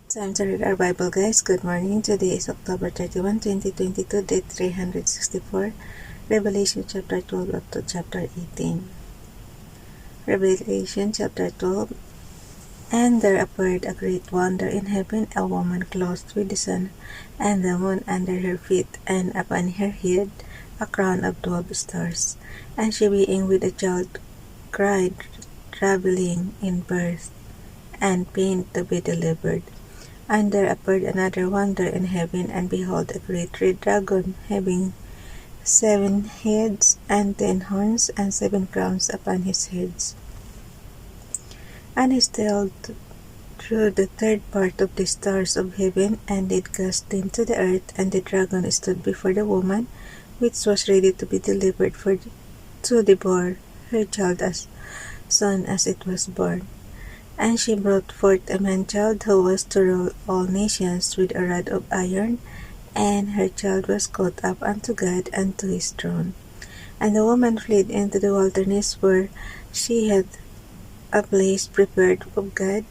Time to read our Bible, guys. Good morning. Today is October 31, 2022, day 364, Revelation chapter 12 up to chapter 18. Revelation chapter 12. And there appeared a great wonder in heaven, a woman clothed with the sun, and the moon under her feet, and upon her head a crown of 12 stars. And she being with a child cried, traveling in birth and pain to be delivered. And there appeared another wonder in heaven, and behold, a great red dragon, having 7 heads and 10 horns, and 7 crowns upon his heads. And he sailed through the third part of the stars of heaven, and did cast them to the earth. And the dragon stood before the woman, which was ready to be delivered to devour her child as soon as it was born. And she brought forth a man-child, who was to rule all nations with a rod of iron, and her child was caught up unto God and to his throne. And the woman fled into the wilderness, where she had a place prepared of God,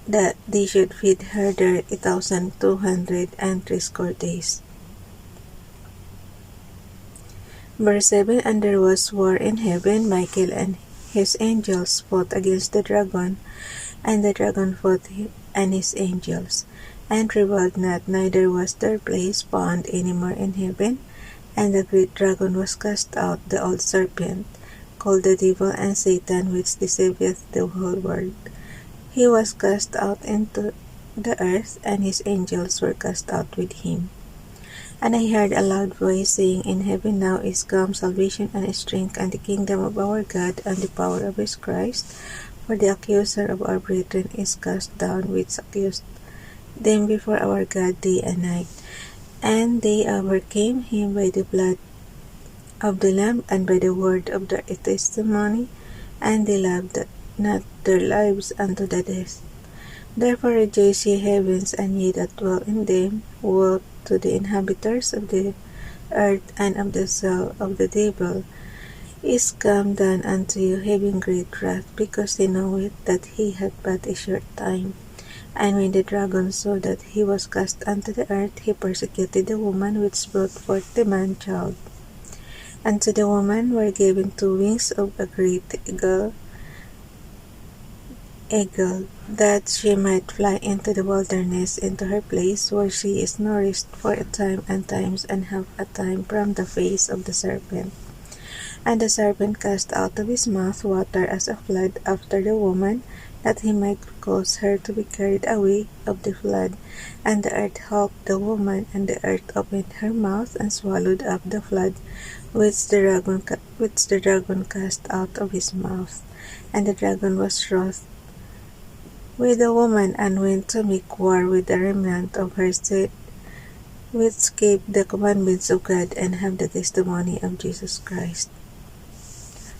that they should feed her there 1,260 days. Verse 7. And there was war in heaven. Michael and his angels fought against the dragon, and the dragon fought him and his angels, and prevailed not, neither was their place found any more in heaven. And the great dragon was cast out, the old serpent, called the devil and Satan, which deceiveth the whole world. He was cast out into the earth, and his angels were cast out with him. And I heard a loud voice saying in heaven, Now is come salvation and strength, and the kingdom of our God, and the power of his Christ. For the accuser of our brethren is cast down, which accused them before our God day and night. And they overcame him by the blood of the Lamb, and by the word of their testimony, and they loved not their lives unto the death. Therefore rejoice, ye heavens, and ye that dwell in them. Woe to the inhabitants of the earth, and of the soul of the devil is come down unto you, having great wrath, because he knoweth that he had but a short time. And when the dragon saw that he was cast unto the earth, he persecuted the woman which brought forth the man-child. And to the woman were given 2 wings of a great eagle, that she might fly into the wilderness, into her place, where she is nourished for a time and times and half a time from the face of the serpent. And the serpent cast out of his mouth water as a flood after the woman, that he might cause her to be carried away of the flood. And the earth helped the woman, and the earth opened her mouth and swallowed up the flood which the dragon cast out of his mouth. And the dragon was wroth with the woman, and went to make war with the remnant of her seed, which keep the commandments of God, and have the testimony of Jesus Christ.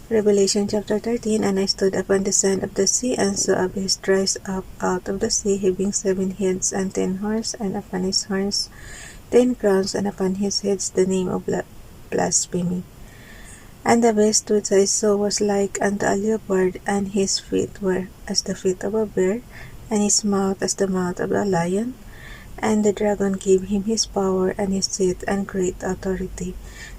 Revelation chapter 13. And I stood upon the sand of the sea, and saw a beast rise up out of the sea, having 7 heads and 10 horns, and upon his horns 10 crowns, and upon his heads the name of blasphemy. And the beast which I saw was like unto a leopard, and his feet were as the feet of a bear, and his mouth as the mouth of a lion. And the dragon gave him his power, and his seat, and great authority.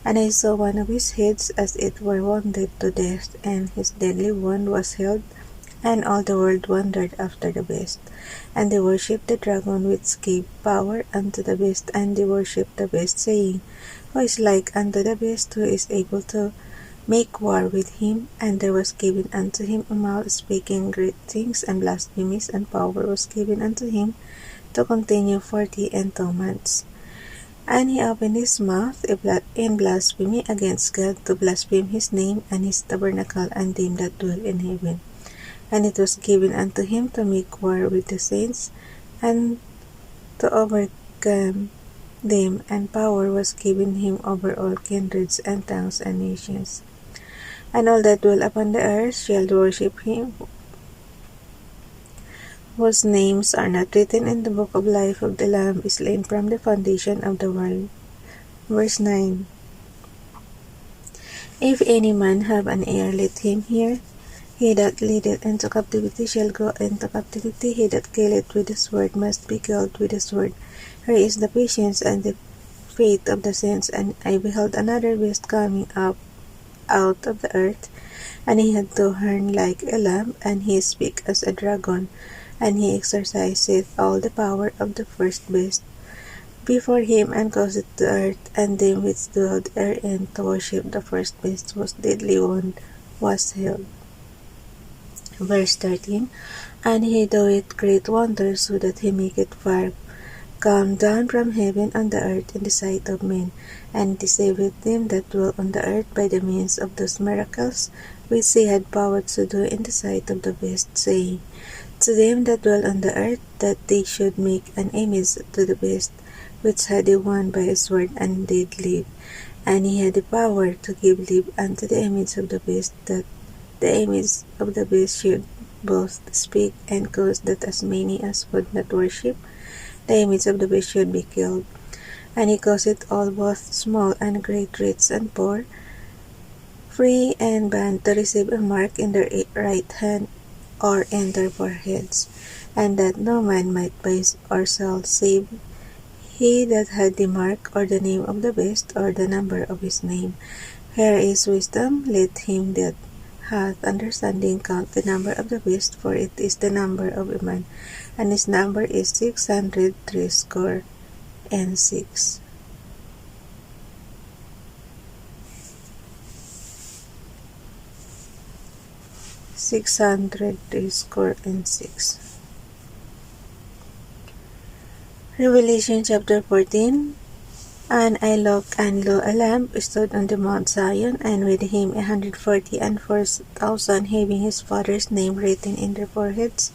And I saw one of his heads as it were wounded to death, and his deadly wound was healed, and all the world wondered after the beast. And they worshipped the dragon, which gave power unto the beast, and they worshipped the beast, saying, Who is like unto the beast, who is able to make war with him? And there was given unto him a mouth speaking great things and blasphemies, and power was given unto him to continue 42 months. And he opened his mouth in blasphemy against God, to blaspheme his name and his tabernacle and them that dwell in heaven. And it was given unto him to make war with the saints, and to overcome them, and power was given him over all kindreds and tongues and nations. And all that dwell upon the earth shall worship him, whose names are not written in the book of life of the Lamb slain from the foundation of the world. Verse 9. If any man have an ear, let him hear. He that leadeth into captivity shall go into captivity. He that killeth with the sword must be killed with the sword. Here is the patience and the faith of the saints. And I beheld another beast coming up out of the earth, and he had 2 horns like a lamb, and he spake as a dragon, and he exerciseth all the power of the first beast before him, and caused the earth and them which dwell therein to worship the first beast, whose deadly wound was healed. Verse 13. And he doeth great wonders, so that he maketh fire come down from heaven on the earth in the sight of men, and deceiveth them that dwell on the earth by the means of those miracles which he had power to do in the sight of the beast, saying to them that dwell on the earth, that they should make an image to the beast, which had a wound by a sword, and did live. And he had the power to give life unto the image of the beast, that the image of the beast should both speak, and cause that as many as would not worship the image of the beast should be killed. And he causeth all, both small and great, rich and poor, free and bond, to receive a mark in their right hand or in their foreheads, and that no man might buy or sell, save he that had the mark, or the name of the beast, or the number of his name. Here is wisdom. Let him that hath understanding count the number of the beast, for it is the number of a man, and his number is 666. 666. Revelation chapter 14. And I looked, and lo, a lamb stood on the Mount Zion, and with him 144,000, having his father's name written in their foreheads.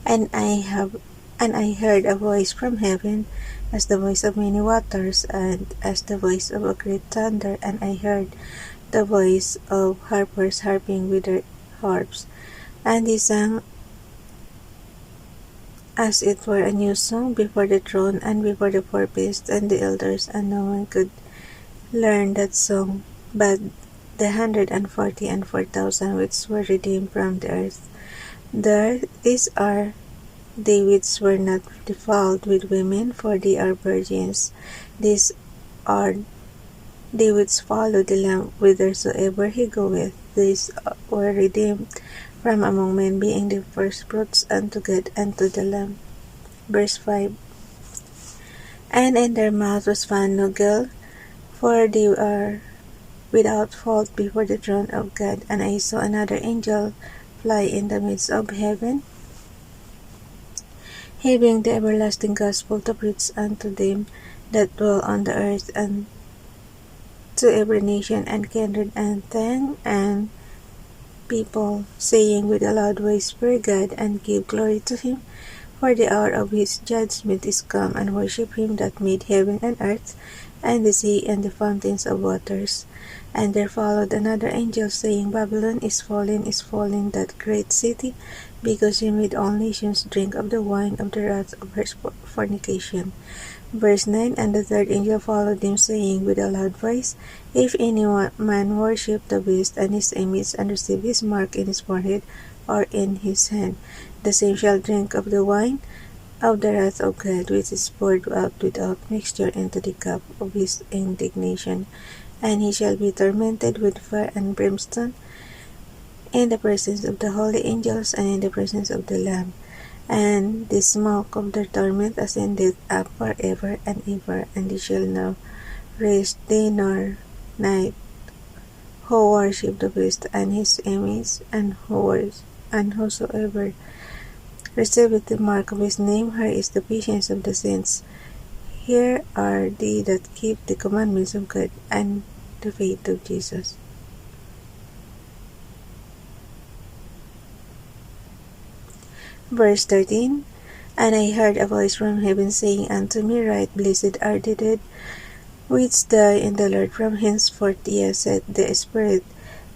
And I heard a voice from heaven, as the voice of many waters, and as the voice of a great thunder. And I heard the voice of harpers harping with their harps, and they sang as it were a new song before the throne and before the 4 beasts and the elders, and no one could learn that song but the 144,000 which were redeemed from the earth. These are they which were not defiled with women, for they are virgins. These are they which follow the Lamb whithersoever he goeth. These were redeemed from among men, being the firstfruits unto God and to the Lamb. Verse 5. And in their mouth was found no guile, for they are without fault before the throne of God. And I saw another angel fly in the midst of heaven, having the everlasting gospel to preach unto them that dwell on the earth, and to every nation and kindred and tongue and people, saying with a loud voice, Fear God, and give glory to him, for the hour of his judgment is come, and worship him that made heaven and earth, and the sea, and the fountains of waters. And there followed another angel, saying, Babylon is fallen, that great city, because she made all nations drink of the wine of the wrath of her fornication. Verse 9. And the third angel followed him, saying with a loud voice, If any man worship the beast and his image, and receive his mark in his forehead or in his hand, the same shall drink of the wine of the wrath of God, which is poured out without mixture into the cup of his indignation. And he shall be tormented with fire and brimstone in the presence of the holy angels and in the presence of the Lamb. And the smoke of their torment ascended up forever and ever, and they shall no rest day nor night, who worship the beast and his image, and whosoever receiveth the mark of his name. Here is the patience of the saints. Here are they that keep the commandments of God and the faith of Jesus. Verse 13. And I heard a voice from heaven saying unto me, Write, Blessed are the dead which die in the Lord from henceforth, yea, said the Spirit,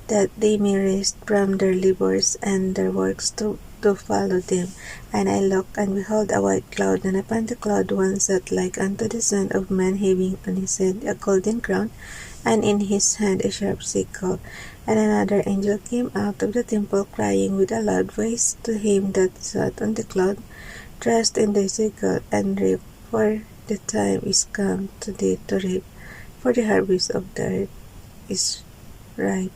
that they may rest from their labors and their works to follow them. And I looked, and behold, a white cloud, and upon the cloud one sat like unto the Son of Man, having on his head a golden crown, and in his hand a sharp sickle. And another angel came out of the temple, crying with a loud voice to him that sat on the cloud, trust in thy sickle, and reap, for the time is come to thee to reap, for the harvest of the earth is ripe.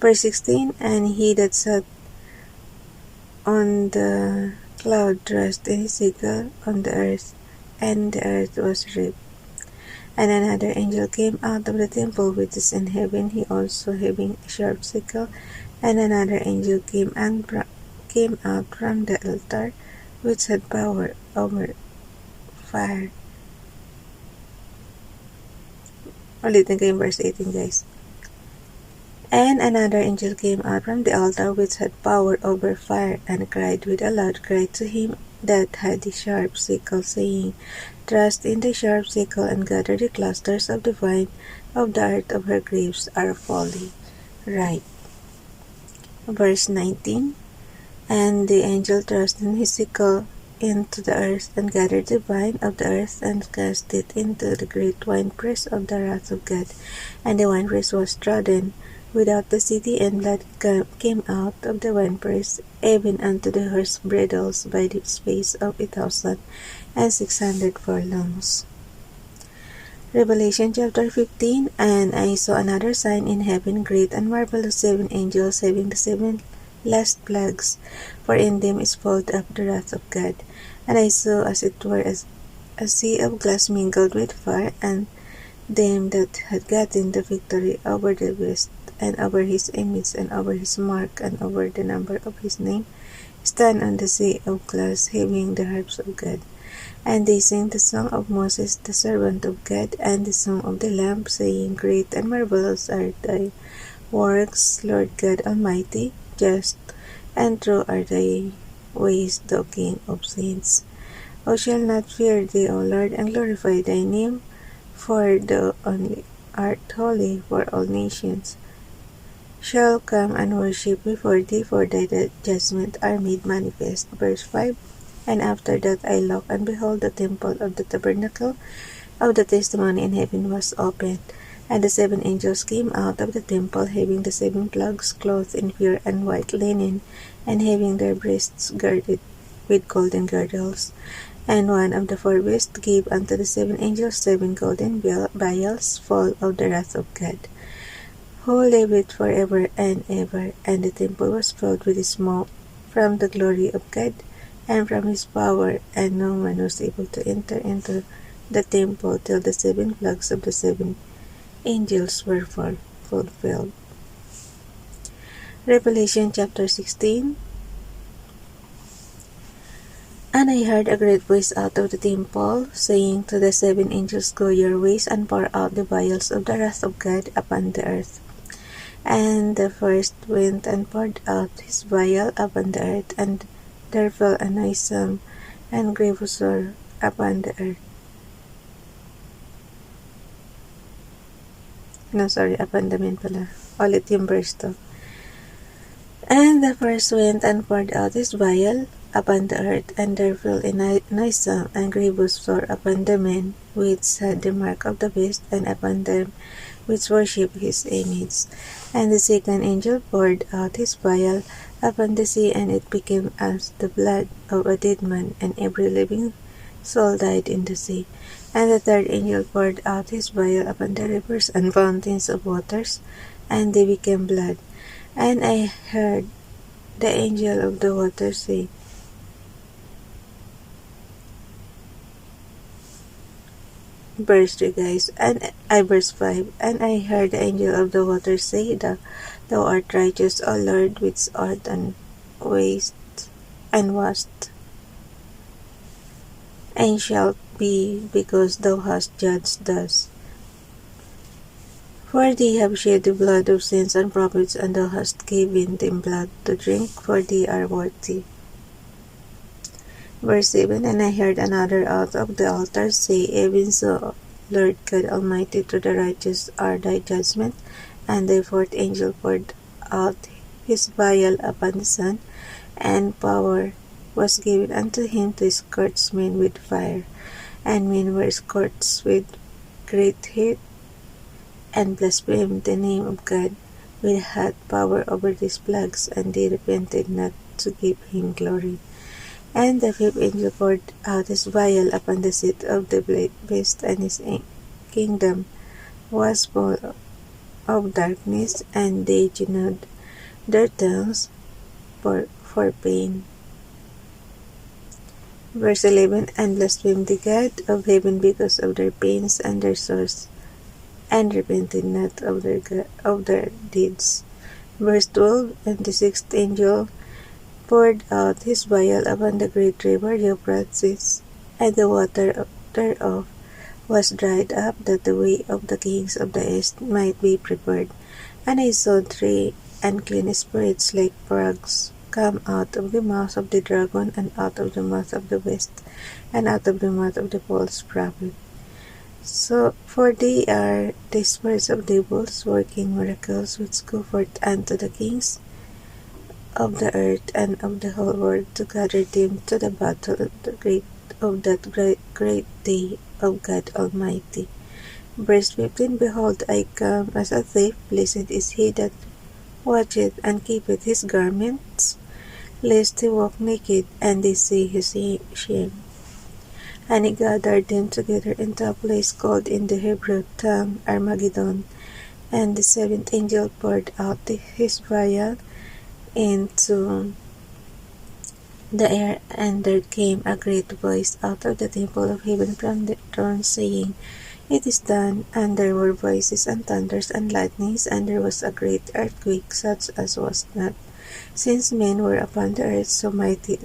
Verse 16, and he that sat on the cloud thrust in his sickle on the earth, and the earth was reaped. And another angel came out of the temple which is in heaven, he also having a sharp sickle. And another angel came out from the altar, which had power over fire. Ulitin ko yung verse 18, guys. And another angel came out from the altar, which had power over fire, and cried with a loud cry to him that had the sharp sickle, saying, Thrust in the sharp sickle, and gather the clusters of the vine of the earth, of her grapes are fully ripe. Verse 19, and the angel thrust in his sickle into the earth, and gathered the vine of the earth, and cast it into the great winepress of the wrath of God. And the winepress was trodden without the city, and blood came out of the winepress, even unto the horse bridles, by the space of 1,600 furlongs. Revelation chapter 15, and I saw another sign in heaven, great and marvelous, 7 angels having the 7 last plagues, for in them is poured up the wrath of God. And I saw as it were a sea of glass mingled with fire, and them that had gotten the victory over the beast, and over his image, and over his mark, and over the number of his name, stand on the sea of glass, having the harps of God. And they sing the song of Moses the servant of God, and the song of the Lamb, saying, Great and marvelous are thy works, Lord God Almighty, just and true are thy ways, thou King of saints. O shall not fear thee, O Lord, and glorify thy name, for thou only art holy, for all nations shall come and worship before thee, for thy judgments are made manifest. Verse 5, and after that I looked, and behold, the temple of the tabernacle of the testimony in heaven was opened. And the 7 angels came out of the temple, having the 7 plagues, clothed in pure and white linen, and having their breasts girded with golden girdles. And one of the 4 beasts gave unto the 7 angels 7 golden vials, full of the wrath of God, who liveth forever and ever. And the temple was filled with smoke from the glory of God, and from his power, and no one was able to enter into the temple till the 7 plagues of the 7 angels were fulfilled. Revelation chapter 16, and I heard a great voice out of the temple, saying to the 7 angels, Go your ways, and pour out the vials of the wrath of God upon the earth. And the first went and poured out his vial upon the earth, and there fell a noisome and grievous sword upon the earth. Upon the men pala. Ulit yung verse 2. And the first went and poured out his vial upon the earth, and there fell a noisome and grievous sword upon the men which had the mark of the beast, and upon them which worship his image. And the second angel poured out his vial upon the sea, and it became as the blood of a dead man, and every living soul died in the sea. And the third angel poured out his vial upon the rivers and fountains of waters, and they became blood. And I heard the angel of the waters say, verse 3, guys, verse 5, and I heard the angel of the waters say, Thou art righteous, O Lord, which art and wast, and shalt be, because thou hast judged thus. For they have shed the blood of saints and prophets, and thou hast given them blood to drink, for they are worthy. Verse 7, and I heard another out of the altar say, Even so, Lord God Almighty, to the righteous are thy judgments. And the 4th angel poured out his vial upon the sun, and power was given unto him to scorch men with fire. And men were scorched with great heat, and blasphemed the name of God, which had power over these plagues, and they repented not to give him glory. And the fifth angel poured out his vial upon the seat of the beast, and his kingdom was full of darkness, and they gnawed their tongues for pain. Verse 11, and blasphemed the God of heaven because of their pains and their sores, and repented not of their deeds. Verse 12, and the sixth angel poured out his vial upon the great river Euphrates, and the water thereof was dried up, that the way of the kings of the east might be prepared. And I saw 3 unclean spirits like frogs come out of the mouth of the dragon, and out of the mouth of the beast, and out of the mouth of the false prophet. So, for they are the spirits of devils, working miracles, which go forth unto the kings of the earth and of the whole world, to gather them to the battle of that great day of God Almighty. Verse 15, behold, I come as a thief. Blessed is he that watcheth and keepeth his garments, lest he walk naked, and they see his shame. And he gathered them together into a place called in the Hebrew tongue Armageddon. And the seventh angel poured out his vial into the air, and there came a great voice out of the temple of heaven from the throne, saying, It is done. And there were voices and thunders and lightnings, and there was a great earthquake, such as was not since men were upon the earth, so mighty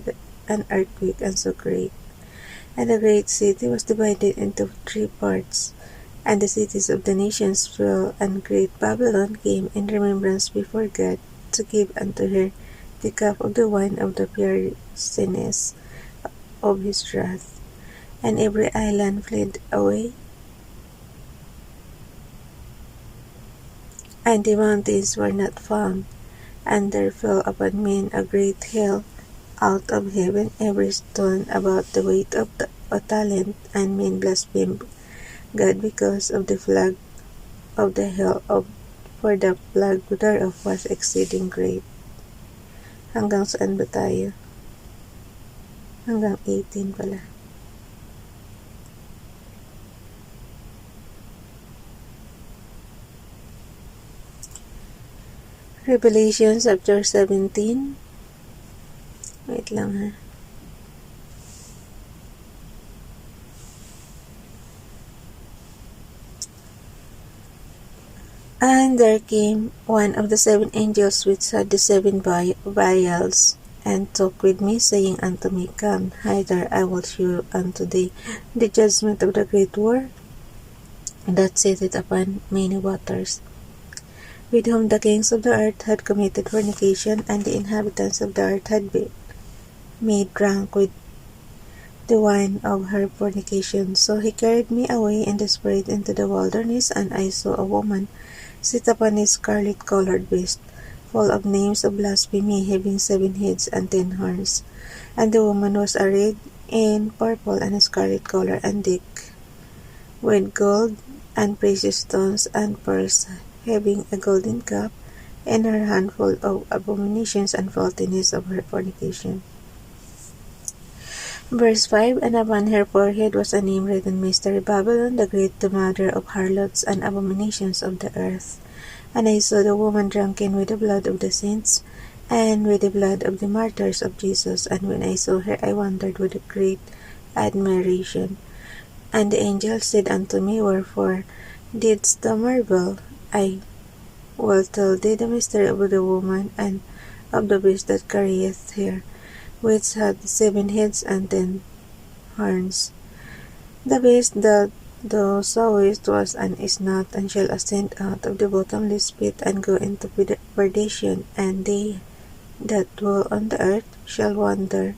an earthquake and so great. And the great city was divided into 3 parts, and the cities of the nations fell, and great Babylon came in remembrance before God, to give unto her the cup of the wine of the fierceness of his wrath. And every island fled away, and the mountains were not found. And there fell upon men a great hail out of heaven, every stone about the weight of a talent, and men blasphemed God because of the plague of the hail, for the plague thereof was exceeding great. Hanggang saan ba tayo? Hanggang 18 pala. Revelation chapter 17. Wait lang ha. And there came one of the 7 angels which had the 7 vials, and talked with me, saying unto me, Come hither, I will shew unto thee the judgment of the great war that sitteth upon many waters, with whom the kings of the earth had committed fornication, and the inhabitants of the earth had been made drunk with the wine of her fornication. So he carried me away in the spirit into the wilderness, and I saw a woman sit upon a scarlet-colored beast, full of names of blasphemy, having 7 heads and 10 horns. And the woman was arrayed in purple and a scarlet color, and decked with gold and precious stones and pearls, having a golden cup in her hand full of abominations and filthiness of her fornication. Verse 5, and upon her forehead was a name written, Mystery Babylon, the great, the mother of harlots and abominations of the earth. And I saw the woman drunken with the blood of the saints, and with the blood of the martyrs of Jesus. And when I saw her, I wondered with a great admiration. And the angel said unto me, Wherefore didst thou marvel? I will tell thee the mystery of the woman, and of the beast that carrieth her, which had 7 heads and 10 horns. The beast that thou sawest was and is not, and shall ascend out of the bottomless pit, and go into perdition, and they that dwell on the earth shall wander,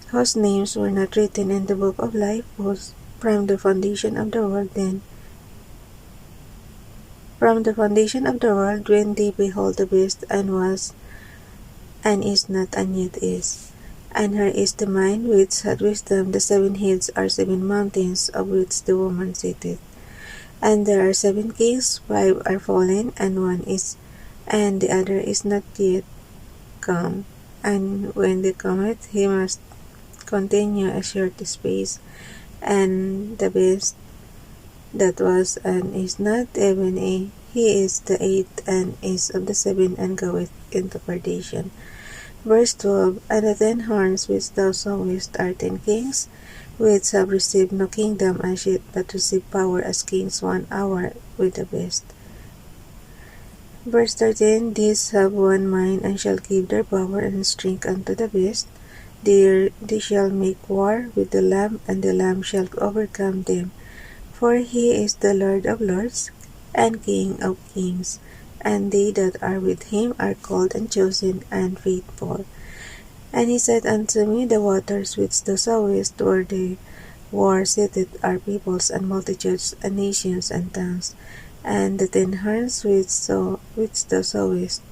whose names were not written in the book of life, from the foundation of the world, when they behold the beast, and was, and is not, and yet is. And her is the mind which had wisdom. The 7 heads are 7 mountains, of which the woman sitteth. And there are 7 kings, 5 are fallen, and one is and the other is not yet come. And when they cometh, he must continue a short space, and the best that was and is not even a. He is the eighth and is of the seven and goeth into perdition. Verse 12. And the 10 horns which thou sawest are 10 kings, which have received no kingdom as yet, but receive power as kings 1 hour with the best. Verse 13. These have one mind, and shall give their power and strength unto the beast. They shall make war with the Lamb, and the Lamb shall overcome them. For he is the Lord of lords, and King of kings, and they that are with him are called and chosen and faithful. And he said unto me, The waters which thou sawest, where the war seated, are peoples and multitudes and nations and tongues. And the 10 horns which thou sawest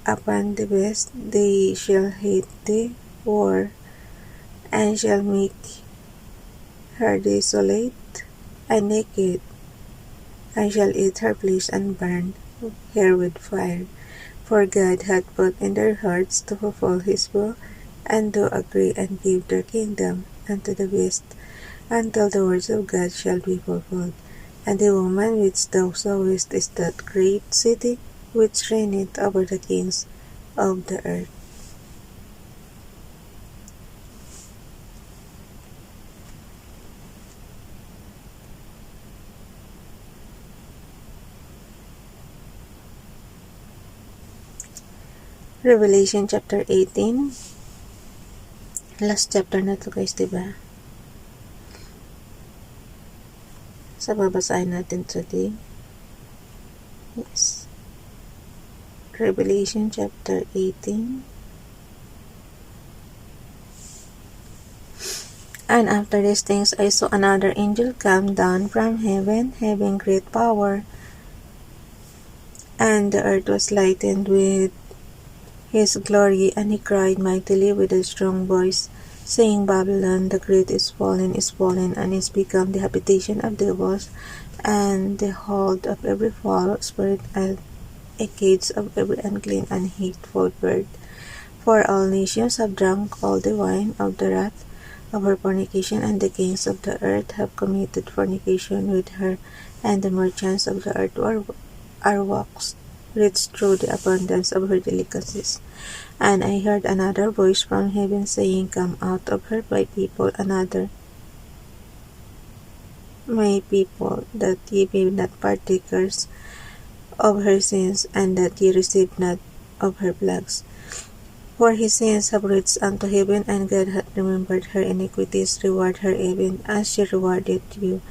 upon the beast, they shall hate the war, and shall make her desolate and naked, and shall eat her flesh and burn her with fire. For God hath put in their hearts to fulfill his will, and to agree and give their kingdom unto the beast, until the words of God shall be fulfilled. And the woman which thou sawest is that great city, which reigneth over the kings of the earth. Revelation chapter 18. Last chapter na to guys, diba? Sa babasahin natin today. Yes. Revelation chapter 18. And after these things I saw another angel come down from heaven, having great power, and the earth was lightened with his glory, and he cried mightily with a strong voice, saying, Babylon the great is fallen, and is become the habitation of devils, and the hold of every foul spirit, and a cage of every unclean and hateful bird. For all nations have drunk all the wine of the wrath of her fornication, and the kings of the earth have committed fornication with her, and the merchants of the earth are waxed rich through the abundance of her delicacies. And I heard another voice from heaven saying, Come out of her, my people, my people, that ye be not partakers of her sins, and that ye receive not of her plagues. For his sins have reached unto heaven, and God hath remembered her iniquities. Reward her even as she rewarded you,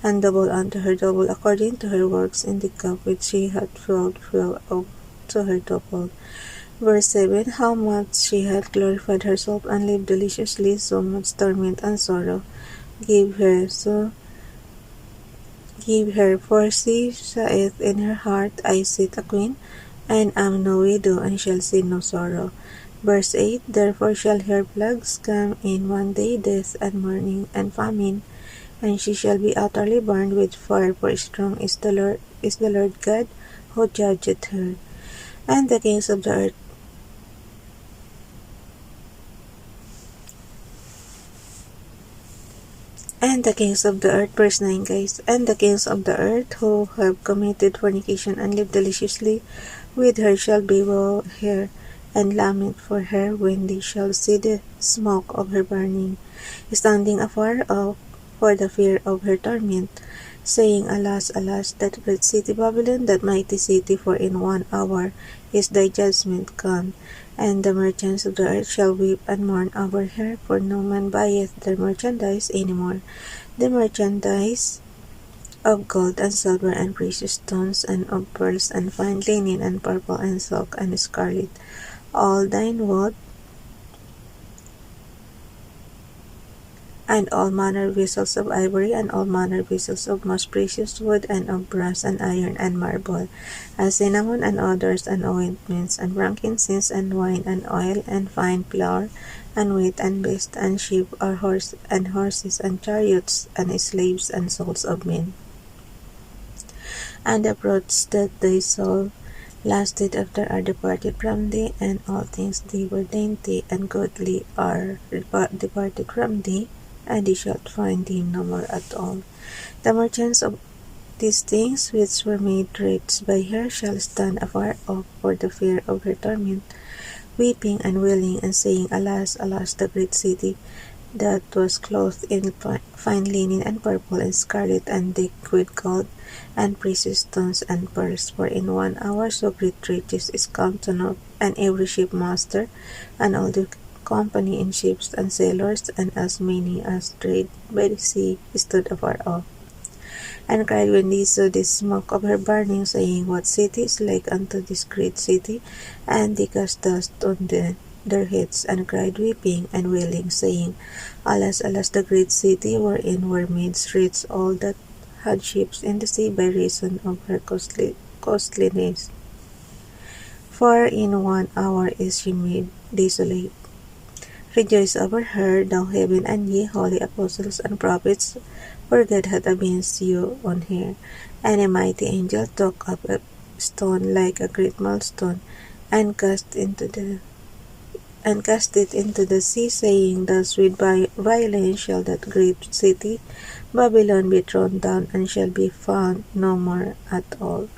and double unto her double according to her works. In the cup which she hath filled, fill up to her double. Verse 7. How much she hath glorified herself, and lived deliciously, so much torment and sorrow give her, for she saith in her heart, I sit a queen, and am no widow, and shall see no sorrow. Verse 8. Therefore shall her plagues come in one day, death and mourning and famine, and she shall be utterly burned with fire, for strong is the Lord God who judgeth her. And the kings of the earth verse 9 guys, and the kings of the earth who have committed fornication and lived deliciously with her shall bewail her and lament for her when they shall see the smoke of her burning, standing afar off for the fear of her torment, saying, Alas, alas, that great city Babylon, that mighty city, for in 1 hour is thy judgment come. And the merchants of the earth shall weep and mourn over her, for no man buyeth their merchandise any more. The merchandise of gold and silver and precious stones, and of pearls and fine linen, and purple and silk and scarlet, all thine wood, and all manner vessels of ivory, and all manner vessels of most precious wood, and of brass, and iron, and marble, and cinnamon, and odors, and ointments, and frankincense, and wine, and oil, and fine flour, and wheat, and beasts, and sheep, and horses, and chariots, and slaves, and souls of men. And the fruits that they sow lasted after are departed from thee, and all things thee were dainty and goodly are departed from thee, and thee shalt find him no more at all. The merchants of these things which were made rich by her shall stand afar off for the fear of her torment, weeping and wailing, and saying, Alas, alas, the great city that was clothed in fine linen and purple and scarlet and decked with gold and precious stones and pearls, for in 1 hour so great riches is come to naught, and every shipmaster and all the company in ships and sailors, and as many as trade by the sea, stood afar off, and cried when they saw the smoke of her burning, saying, What city is like unto this great city? And they cast dust on their heads, and cried, weeping and wailing, saying, Alas, alas, the great city, wherein were made rich all that had ships in the sea by reason of her costliness. For in 1 hour is she made desolate. Rejoice over her, thou heaven, and ye holy apostles and prophets, for God hath avenged you on her. And a mighty angel took up a stone like a great millstone, and cast it into the sea, saying, Thus with violence shall that great city Babylon be thrown down, and shall be found no more at all.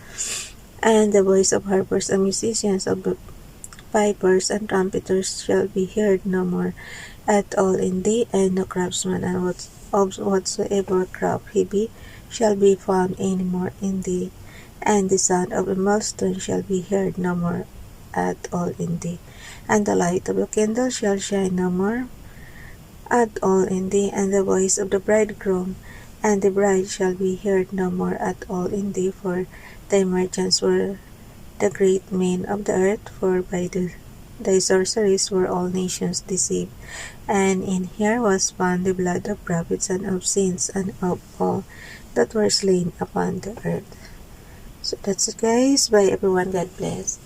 And the voice of harpers and musicians, of pipers and trumpeters shall be heard no more at all in thee, and no craftsman and whatsoever craft he be shall be found any more in thee, and the sound of a millstone shall be heard no more at all in thee, and the light of a candle shall shine no more at all in thee, and the voice of the bridegroom and the bride shall be heard no more at all in thee, for thy merchants were the great men of the earth, for by thy sorceries were all nations deceived. And in her was found the blood of prophets and of saints and of all that were slain upon the earth. So that's it, guys. Bye everyone. God bless.